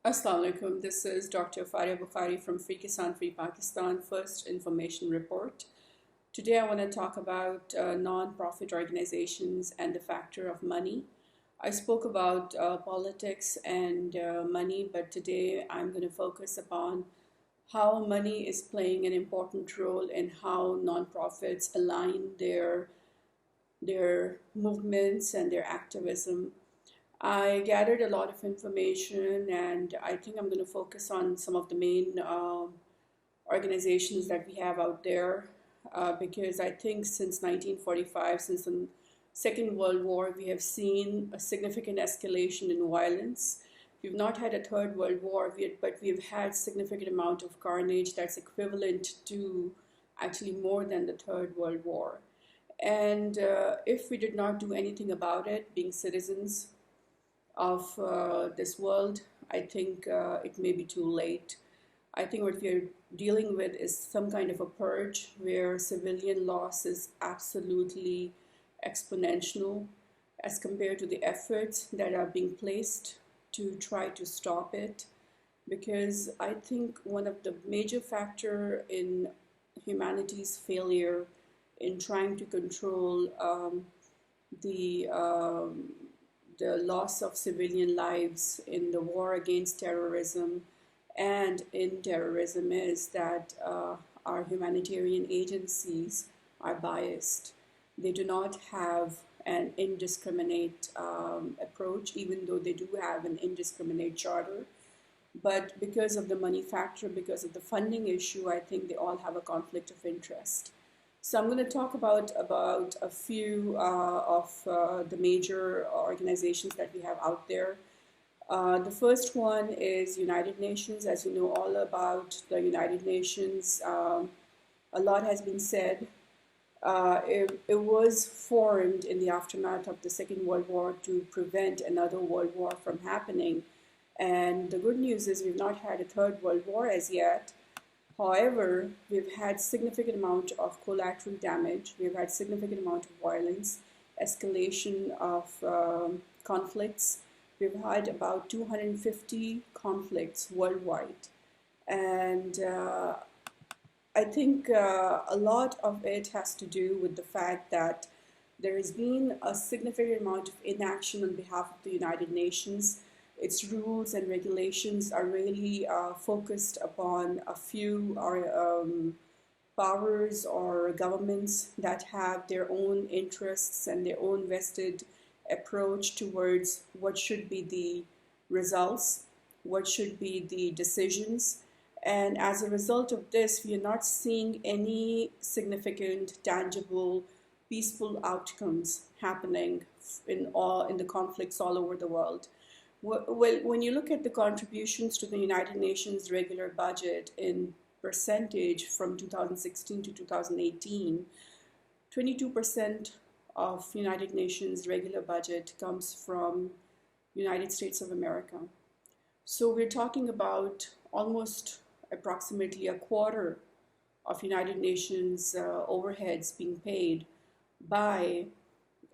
Assalamu alaikum. This is Dr. Faria Bukhari from Free Kisan Free Pakistan First Information Report. Today I want to talk about non-profit organizations and the factor of money. I spoke about politics and money, but today I'm going to focus upon how money is playing an important role in how non-profits align their movements and their activism. I gathered a lot of information, and I think I'm going to focus on some of the main organizations that we have out there because I think since 1945, since the Second World War, we have seen a significant escalation in violence. We've not had a Third World War, but we've had significant amount of carnage that's equivalent to actually more than the Third World War. And if we did not do anything about it, being citizens of this world, I think it may be too late. I think what we're dealing with is some kind of a purge where civilian loss is absolutely exponential as compared to the efforts that are being placed to try to stop it. Because I think one of the major factor in humanity's failure in trying to control the the loss of civilian lives in the war against terrorism and in terrorism is that our humanitarian agencies are biased. They do not have an indiscriminate approach, even though they do have an indiscriminate charter. But because of the money factor, because of the funding issue, I think they all have a conflict of interest. So I'm going to talk about a few of the major organizations that we have out there. The first one is United Nations. As you know all about the United Nations, a lot has been said. It was formed in the aftermath of the Second World War to prevent another world war from happening. And the good news is we've not had a Third World War as yet. However, we've had significant amount of collateral damage. We've had significant amount of violence, escalation of conflicts. We've had about 250 conflicts worldwide. And I think a lot of it has to do with the fact that there has been a significant amount of inaction on behalf of the United Nations. Its rules and regulations are really focused upon a few powers or governments that have their own interests and their own vested approach towards what should be the results, what should be the decisions. And as a result of this, we are not seeing any significant, tangible, peaceful outcomes happening in the conflicts all over the world. Well, when you look at the contributions to the United Nations regular budget in percentage from 2016 to 2018, 22% of United Nations regular budget comes from United States of America. So we're talking about almost approximately a quarter of United Nations overheads being paid by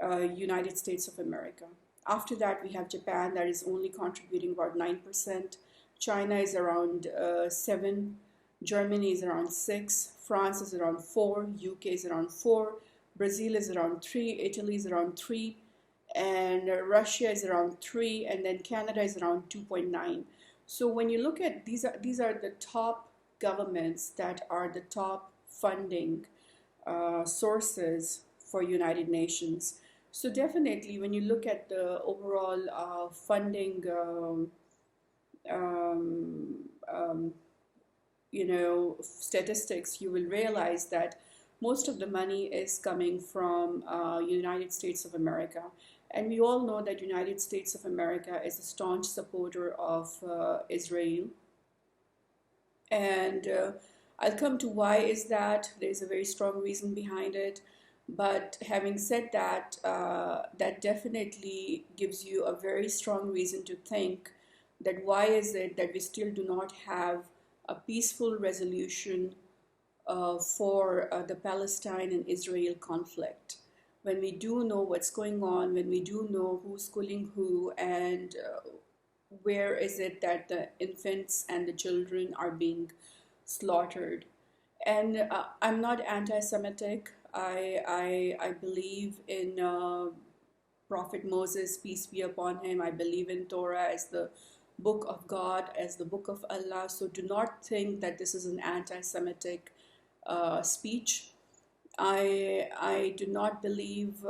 United States of America. After that, we have Japan that is only contributing about 9%. China is around 7. Germany is around 6. France is around 4. UK is around 4. Brazil is around 3. Italy is around 3. And Russia is around 3. And then Canada is around 2.9. So when you look at these are the top governments that are the top funding sources for United Nations. So definitely, when you look at the overall funding, statistics, you will realize that most of the money is coming from United States of America. And we all know that United States of America is a staunch supporter of Israel. And I'll come to why is that. There's a very strong reason behind it. But having said that, that definitely gives you a very strong reason to think that why is it that we still do not have a peaceful resolution for the Palestine and Israel conflict. When we do know what's going on, when we do know who's killing who, and where is it that the infants and the children are being slaughtered? And I'm not anti-Semitic. I believe in Prophet Moses, peace be upon him. I believe in Torah as the book of God, as the book of Allah. So do not think that this is an anti-Semitic speech. I do not believe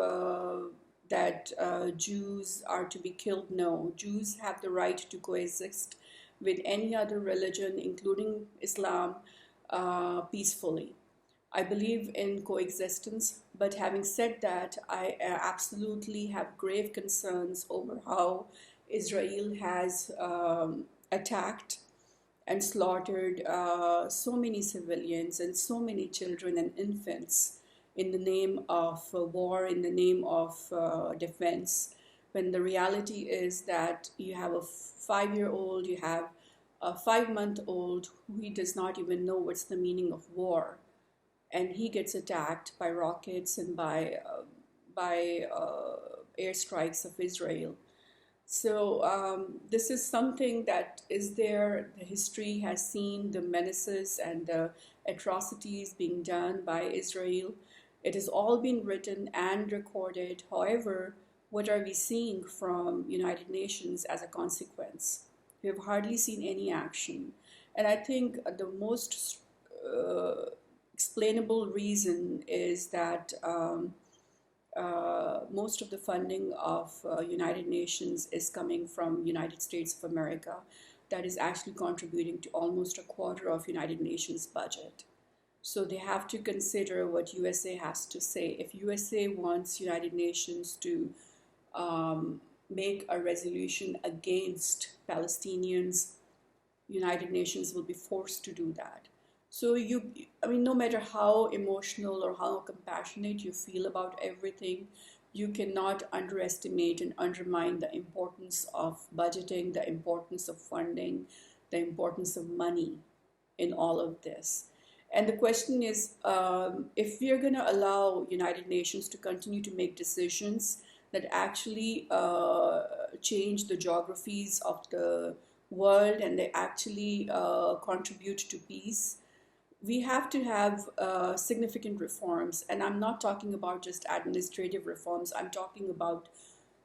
that Jews are to be killed. No, Jews have the right to coexist with any other religion, including Islam, peacefully. I believe in coexistence, but having said that, I absolutely have grave concerns over how Israel has attacked and slaughtered so many civilians and so many children and infants in the name of war, in the name of defense, when the reality is that you have a 5-year-old, you have a 5-month-old who does not even know what's the meaning of war, and he gets attacked by rockets and by airstrikes of Israel. So this is something that is there. The history has seen the menaces and the atrocities being done by Israel. It has all been written and recorded. However, what are we seeing from United Nations as a consequence? We have hardly seen any action. And I think the most explainable reason is that most of the funding of United Nations is coming from United States of America, that is actually contributing to almost a quarter of United Nations budget. So they have to consider what USA has to say. If USA wants United Nations to make a resolution against Palestinians, United Nations will be forced to do that. So no matter how emotional or how compassionate you feel about everything, you cannot underestimate and undermine the importance of budgeting, the importance of funding, the importance of money in all of this. And the question is, if we are going to allow United Nations to continue to make decisions that actually change the geographies of the world and they actually contribute to peace, we have to have significant reforms. And I'm not talking about just administrative reforms. I'm talking about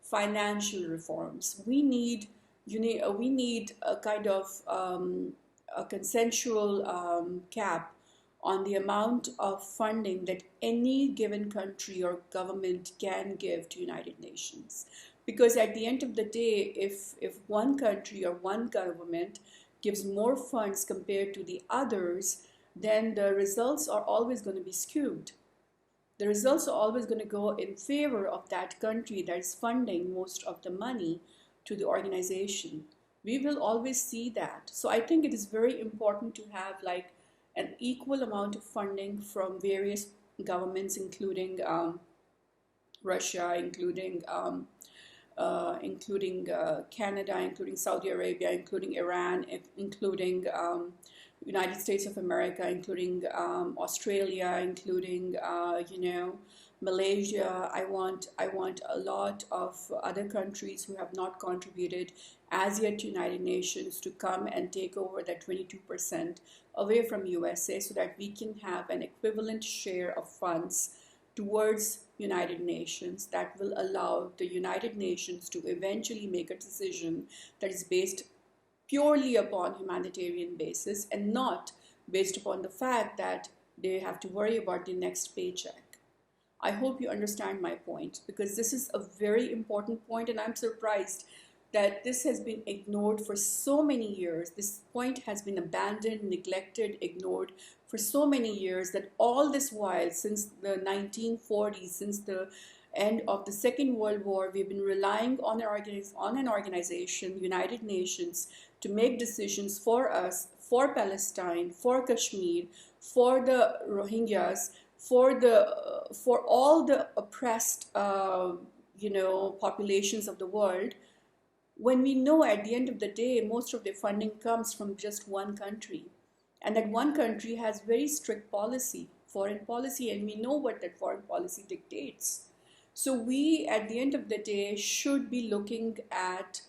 financial reforms. We need a kind of a consensual cap on the amount of funding that any given country or government can give to United Nations. Because at the end of the day, if one country or one government gives more funds compared to the others, then the results are always going to be skewed. The results are always going to go in favor of that country that is funding most of the money to the organization. We will always see that. So I think it is very important to have like an equal amount of funding from various governments, including Russia, including Canada, including Saudi Arabia, including Iran, including United States of America, including Australia, including Malaysia. I want a lot of other countries who have not contributed as yet to United Nations to come and take over that 22% away from USA, so that we can have an equivalent share of funds towards United Nations that will allow the United Nations to eventually make a decision that is based purely upon humanitarian basis and not based upon the fact that they have to worry about the next paycheck. I hope you understand my point, because this is a very important point, and I'm surprised that this has been ignored for so many years. This point has been abandoned, neglected, ignored for so many years, that all this while, since the 1940s, since the end of the Second World War, we've been relying on an organization, United Nations, to make decisions for us, for Palestine, for Kashmir, for the Rohingyas, for all the oppressed populations of the world, when we know at the end of the day most of the funding comes from just one country, and that one country has very strict foreign policy, and we know what that foreign policy dictates. So we, at the end of the day, should be looking at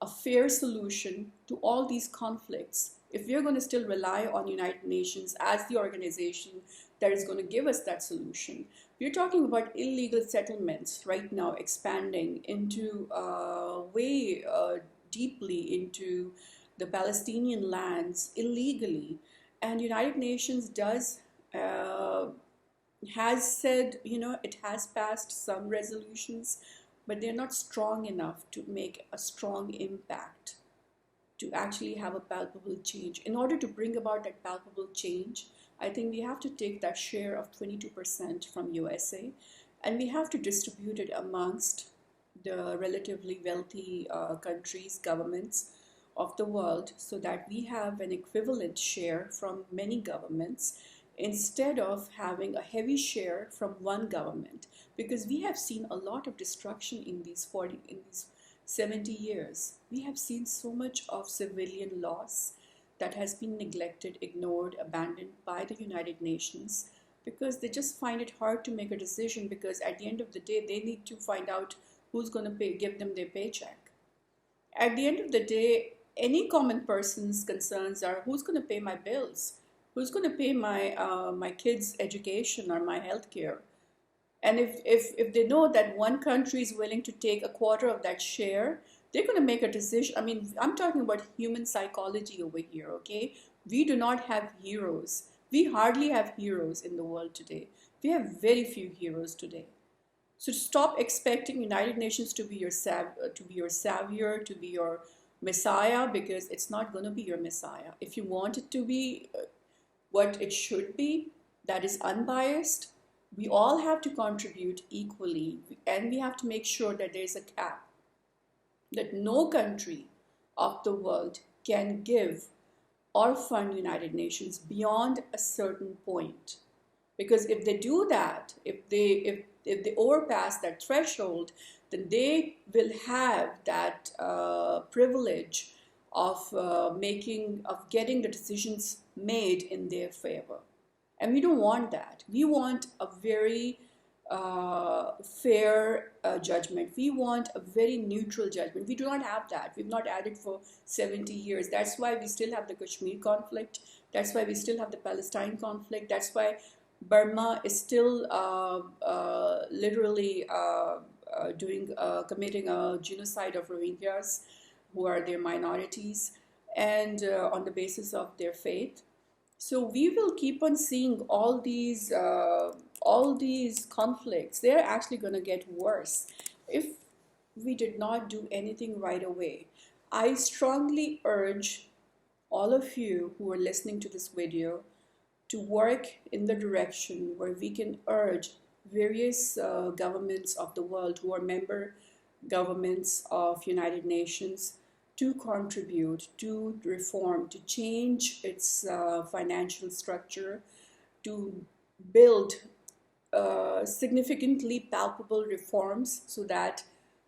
a fair solution to all these conflicts, if we're going to still rely on United Nations as the organization that is going to give us that solution, we're talking about illegal settlements right now expanding into way deeply into the Palestinian lands illegally. And United Nations does has said, it has passed some resolutions, but they're not strong enough to make a strong impact, to actually have a palpable change. In order to bring about that palpable change, I think we have to take that share of 22% from USA, and we have to distribute it amongst the relatively wealthy countries, governments of the world, so that we have an equivalent share from many governments instead of having a heavy share from one government, because we have seen a lot of destruction in these 70 years. We have seen so much of civilian loss that has been neglected, ignored, abandoned by the United Nations, because they just find it hard to make a decision, because at the end of the day they need to find out who's going to give them their paycheck. At the end of the day, any common person's concerns are, who's going to pay my bills? Who's going to pay my kids' education or my health care? And if they know that one country is willing to take a quarter of that share, they're going to make a decision. I mean, I'm talking about human psychology over here, okay? We do not have heroes. We hardly have heroes in the world today. We have very few heroes today. So stop expecting United Nations to be your savior, to be your messiah, because it's not going to be your messiah. If you want it to be what it should be, that is unbiased, we all have to contribute equally, and we have to make sure that there's a cap, that no country of the world can give or fund United Nations beyond a certain point. Because if they do that, if they overpass that threshold, then they will have that privilege of getting the decisions made in their favor. And we don't want that. We want a very fair judgment. We want a very neutral judgment. We do not have that. We've not had it for 70 years. That's why we still have the Kashmir conflict. That's why we still have the Palestine conflict. That's why Burma is still literally committing a genocide of Rohingyas, who are their minorities, and on the basis of their faith. So we will keep on seeing all these conflicts. They're actually going to get worse if we did not do anything right away. I strongly urge all of you who are listening to this video to work in the direction where we can urge various governments of the world who are member governments of United Nations to contribute, to reform, to change its financial structure, to build significantly palpable reforms so that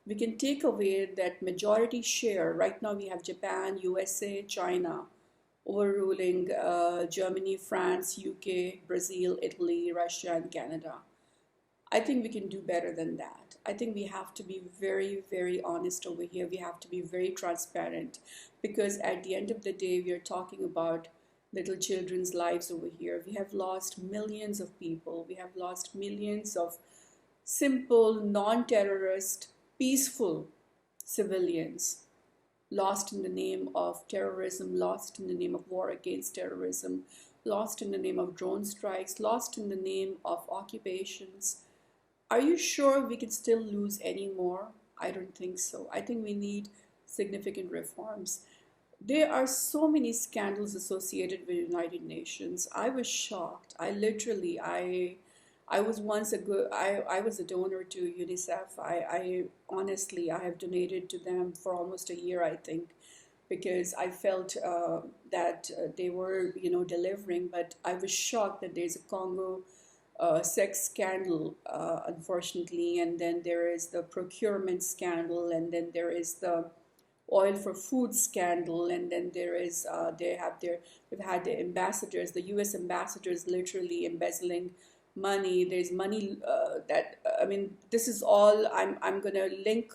we can take away that majority share. Right now we have Japan, USA, China overruling Germany, France, UK, Brazil, Italy, Russia, and Canada. I think we can do better than that. I think we have to be very, very honest over here. We have to be very transparent, because at the end of the day, we are talking about little children's lives over here. We have lost millions of people. We have lost millions of simple, non-terrorist, peaceful civilians, lost in the name of terrorism, lost in the name of war against terrorism, lost in the name of drone strikes, lost in the name of occupations. Are you sure we can still lose any more? I don't think so. I think we need significant reforms. There are so many scandals associated with the United Nations. I was shocked. I was once I was a donor to UNICEF. I honestly, I have donated to them for almost a year, I think, because I felt that they were, delivering. But I was shocked that there's a Congo sex scandal, unfortunately, and then there is the procurement scandal, and then there is the oil for food scandal, and then there is they've had the ambassadors, the U.S. ambassadors, literally embezzling money. There's money this is all. I'm gonna link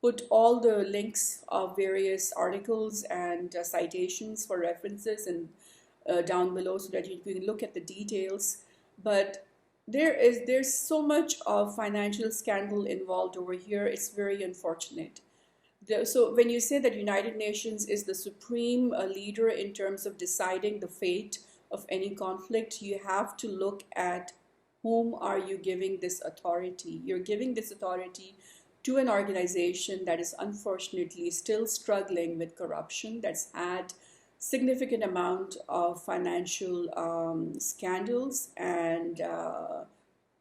put all the links of various articles and citations for references and down below so that you can look at the details. But there's so much of financial scandal involved over here. It's very unfortunate. So when you say that United Nations is the supreme leader in terms of deciding the fate of any conflict, you have to look at whom are you giving this authority. You're giving this authority to an organization that is unfortunately still struggling with corruption, that's had significant amount of financial scandals, and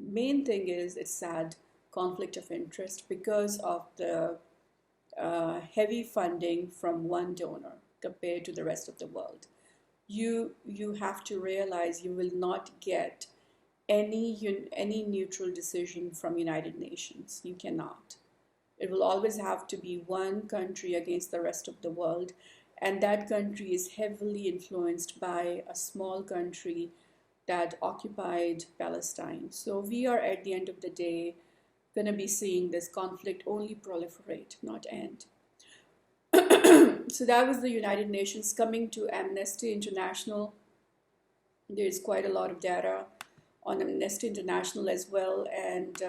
main thing is it's sad conflict of interest because of the heavy funding from one donor compared to the rest of the world. You have to realize you will not get any neutral decision from United Nations. You cannot. It will always have to be one country against the rest of the world, and that country is heavily influenced by a small country that occupied Palestine. So we are at the end of the day going to be seeing this conflict only proliferate, not end. So that was the United Nations. Coming to Amnesty International, there's quite a lot of data on Amnesty International as well, and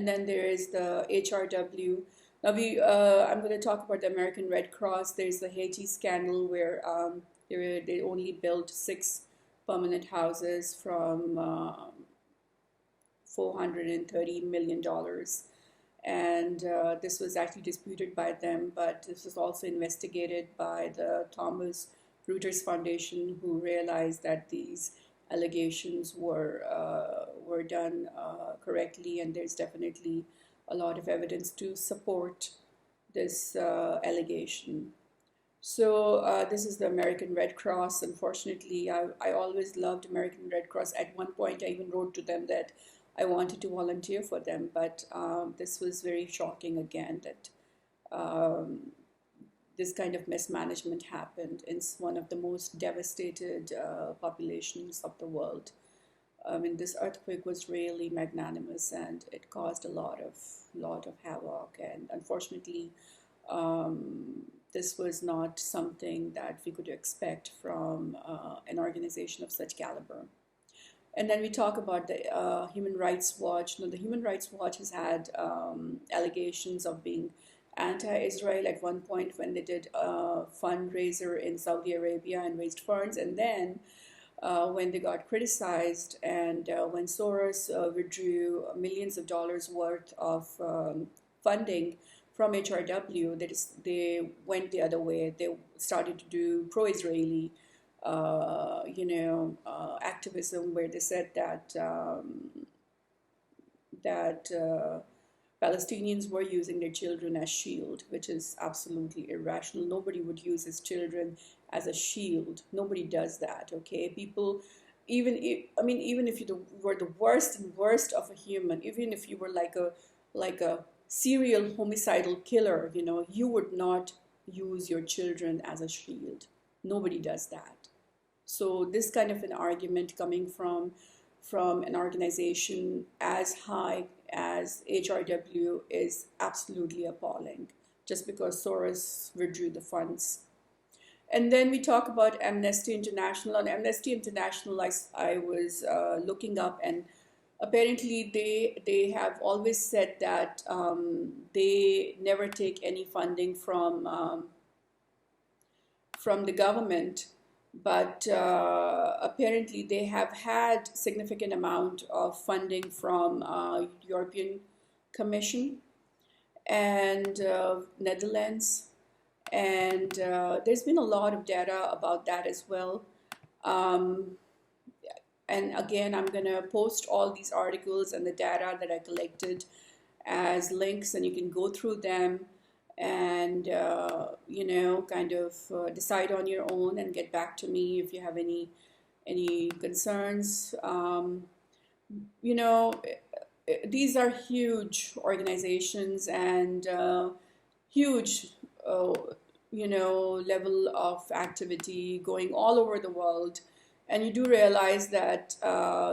then there is the HRW. Now I'm going to talk about the American Red Cross. There's the Haiti scandal where they only built 6 permanent houses from $430 million. And this was actually disputed by them, but this was also investigated by the Thomas Reuters Foundation, who realized that these allegations were done correctly, and there's definitely a lot of evidence to support this allegation. So this is the American Red Cross. Unfortunately, I always loved American Red Cross. At one point, I even wrote to them that I wanted to volunteer for them, but this was very shocking again that this kind of mismanagement happened in one of the most devastated populations of the world. I mean, this earthquake was really magnanimous, and it caused a lot of havoc. And unfortunately, this was not something that we could expect from an organization of such caliber. And then we talk about the Human Rights Watch. Now, the Human Rights Watch has had allegations of being anti-Israel at one point when they did a fundraiser in Saudi Arabia and raised funds. And then when they got criticized and when Soros withdrew millions of dollars worth of funding from HRW, they went the other way. They started to do pro-Israeli activism, where they said that Palestinians were using their children as shield, which is absolutely irrational. Nobody would use his children as a shield. Nobody does that. Okay, people, even if you were the worst and worst of a human, even if you were like a serial homicidal killer, you would not use your children as a shield. Nobody does that. So this kind of an argument coming from an organization as high as HRW is absolutely appalling, just because Soros withdrew the funds. And then we talk about Amnesty International. On Amnesty International, I was looking up, and apparently they have always said that they never take any funding from the government. But apparently they have had significant amount of funding from European Commission and Netherlands, and there's been a lot of data about that as well. And again, I'm going to post all these articles and the data that I collected as links, and you can go through them and decide on your own and get back to me if you have any concerns. These are huge organizations and huge level of activity going all over the world, And you do realize that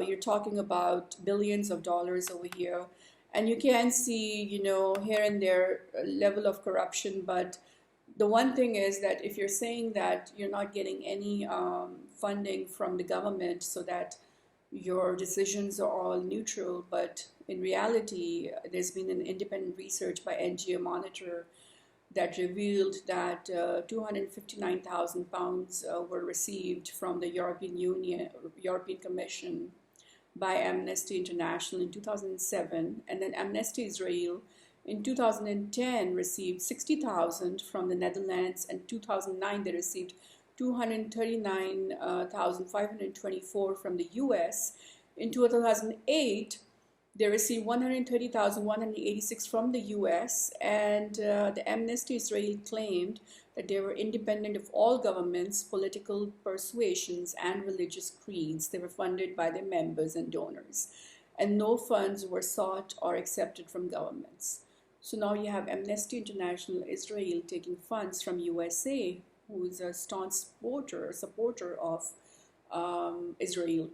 you're talking about billions of dollars over here. And you can see, here and there a level of corruption. But the one thing is that if you're saying that you're not getting any funding from the government so that your decisions are all neutral, but in reality, there's been an independent research by NGO Monitor that revealed that 259,000 pounds were received from the European Commission by Amnesty International in 2007, and then Amnesty Israel in 2010 received 60,000 from the Netherlands, and 2009 they received 239,524 from the US. In 2008, they received 130,186 from the US, and the Amnesty Israel claimed that they were independent of all governments, political persuasions, and religious creeds. They were funded by their members and donors, and no funds were sought or accepted from governments. So now you have Amnesty International Israel taking funds from USA, who is a staunch supporter of Israel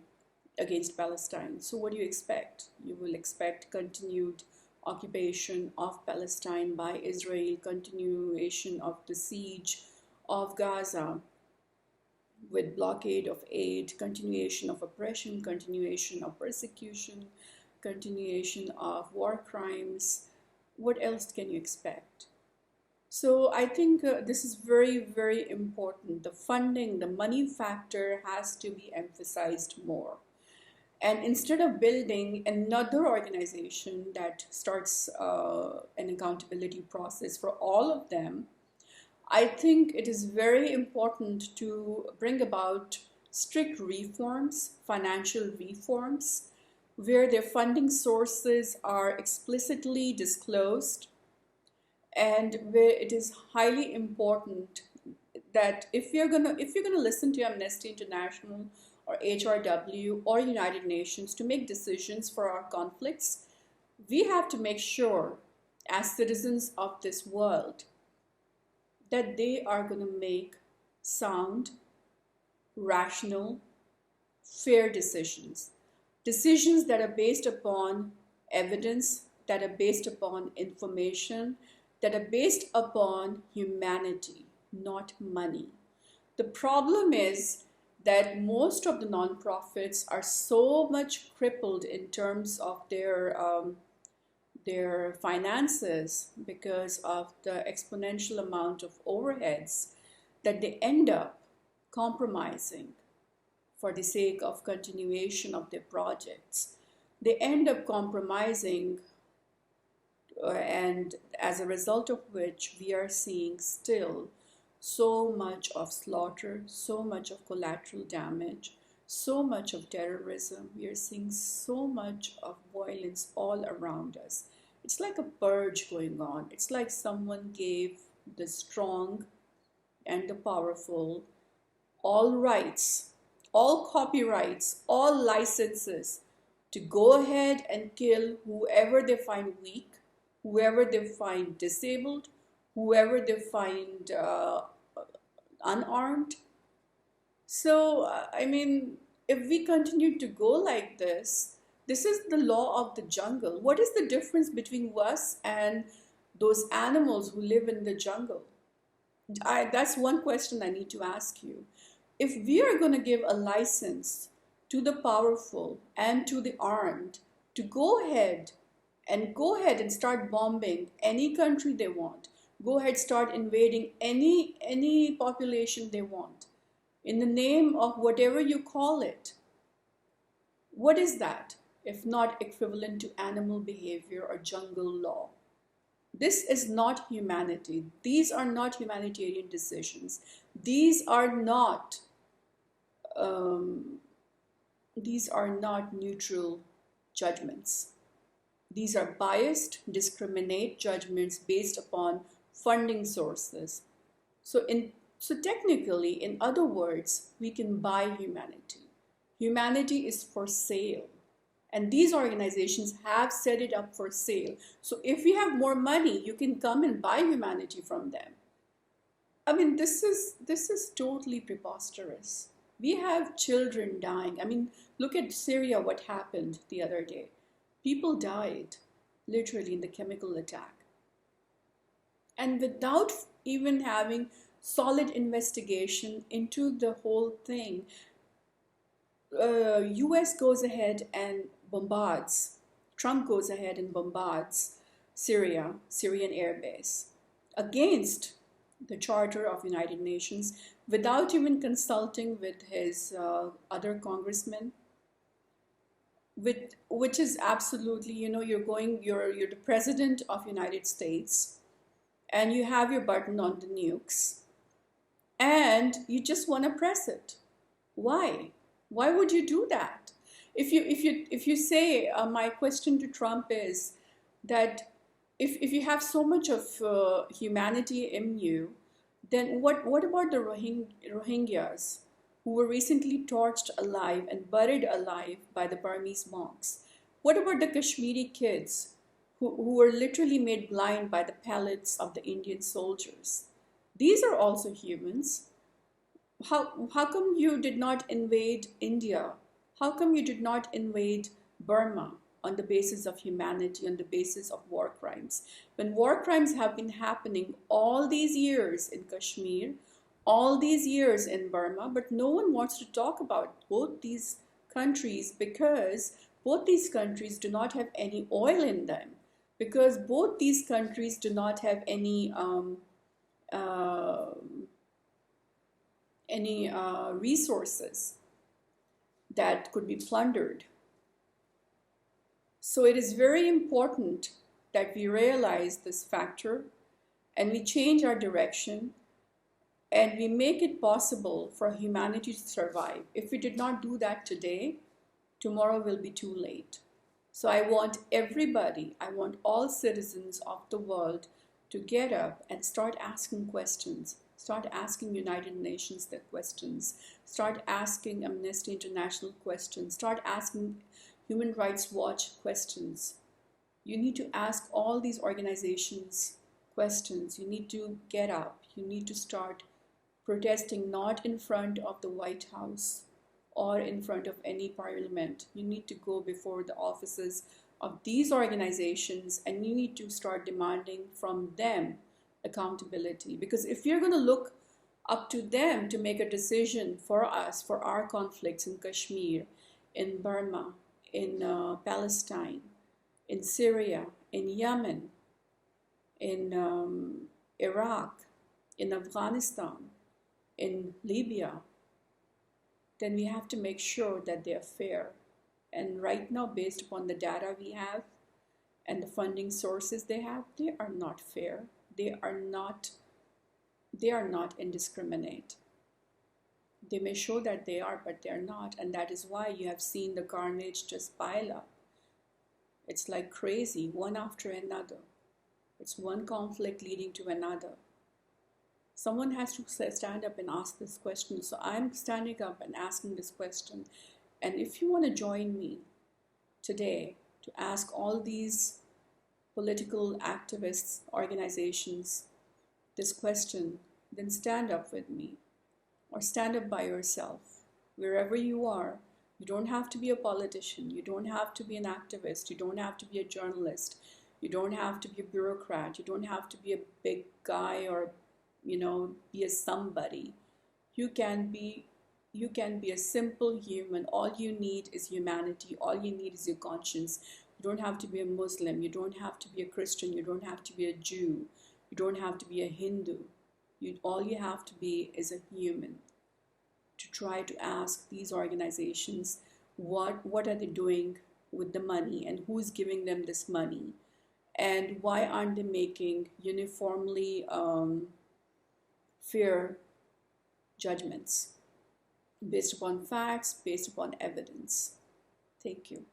against Palestine. So what do you expect? You will expect continued occupation of Palestine by Israel, continuation of the siege of Gaza with blockade of aid, continuation of oppression, continuation of persecution, continuation of war crimes. What else can you expect? So I think this is very, very important. The funding, the money factor has to be emphasized more. And instead of building another organization that starts an accountability process for all of them, I think it is very important to bring about strict reforms, financial reforms, where their funding sources are explicitly disclosed, and where it is highly important that if you're gonna listen to Amnesty International or HRW or United Nations to make decisions for our conflicts, we have to make sure as citizens of this world that they are going to make sound, rational, fair decisions. Decisions that are based upon evidence, that are based upon information, that are based upon humanity, not money. The problem is that most of the nonprofits are so much crippled in terms of their finances because of the exponential amount of overheads that they end up compromising for the sake of continuation of their projects. They end up compromising, and as a result of which we are seeing still so much of slaughter, so much of collateral damage, so much of terrorism. We are seeing so much of violence all around us. It's like a purge going on. It's like someone gave the strong and the powerful all rights, all copyrights, all licenses to go ahead and kill whoever they find weak, whoever they find disabled, whoever they find unarmed. So, if we continue to go like this is the law of the jungle. What is the difference between us and those animals who live in the jungle? That's one question I need to ask you. If we are going to give a license to the powerful and to the armed to go ahead and start bombing any country they want, go ahead, start invading any population they want, in the name of whatever you call it, what is that if not equivalent to animal behavior or jungle law? This is not humanity. These are not humanitarian decisions. These are not neutral judgments. These are biased, discriminate judgments based upon funding sources. So technically, in other words, we can buy humanity. Humanity is for sale. And these organizations have set it up for sale. So if you have more money, you can come and buy humanity from them. This is totally preposterous. We have children dying. I mean, look at Syria, what happened the other day. People died, literally, in the chemical attack. And without even having solid investigation into the whole thing, US goes ahead and bombards, Trump goes ahead and bombards Syrian airbase against the Charter of United Nations without even consulting with his other congressmen, which is absolutely, you're the president of United States and you have your button on the nukes and you just want to press it. Why? Why would you do that? If you say, my question to Trump is that if you have so much of humanity in you, then what about the Rohingyas who were recently torched alive and buried alive by the Burmese monks? What about the Kashmiri kids who were literally made blind by the pellets of the Indian soldiers? These are also humans. How come you did not invade India? How come you did not invade Burma on the basis of humanity, on the basis of war crimes? When war crimes have been happening all these years in Kashmir, all these years in Burma, but no one wants to talk about both these countries because both these countries do not have any oil in them, because both these countries do not have any resources that could be plundered. So it is very important that we realize this factor and we change our direction and we make it possible for humanity to survive. If we did not do that today, tomorrow will be too late. So I want everybody, I want all citizens of the world to get up and start asking questions. Start asking United Nations the questions. Start asking Amnesty International questions. Start asking Human Rights Watch questions. You need to ask all these organizations questions. You need to get up. You need to start protesting not in front of the White House or in front of any parliament. You need to go before the offices of these organizations and you need to start demanding from them accountability. Because if you're going to look up to them to make a decision for us, for our conflicts in Kashmir, in Burma, in Palestine, in Syria, in Yemen, in Iraq, in Afghanistan, in Libya, then we have to make sure that they are fair. And right now, based upon the data we have and the funding sources they have, they are not fair. They are not indiscriminate. They may show that they are, but they're not. And that is why you have seen the carnage just pile up. It's like crazy, one after another. It's one conflict leading to another. Someone has to stand up and ask this question. So I'm standing up and asking this question. And if you want to join me today to ask all these political activists, organizations, this question, then stand up with me or stand up by yourself. Wherever you are, you don't have to be a politician. You don't have to be an activist. You don't have to be a journalist. You don't have to be a bureaucrat. You don't have to be a big guy or, be a somebody. You can be a simple human. All you need is humanity. All you need is your conscience. You don't have to be a Muslim. You don't have to be a Christian. You don't have to be a Jew. You don't have to be a Hindu. All you have to be is a human. To try to ask these organizations what are they doing with the money and who's giving them this money and why aren't they making uniformly fair judgments based upon facts, based upon evidence. Thank you.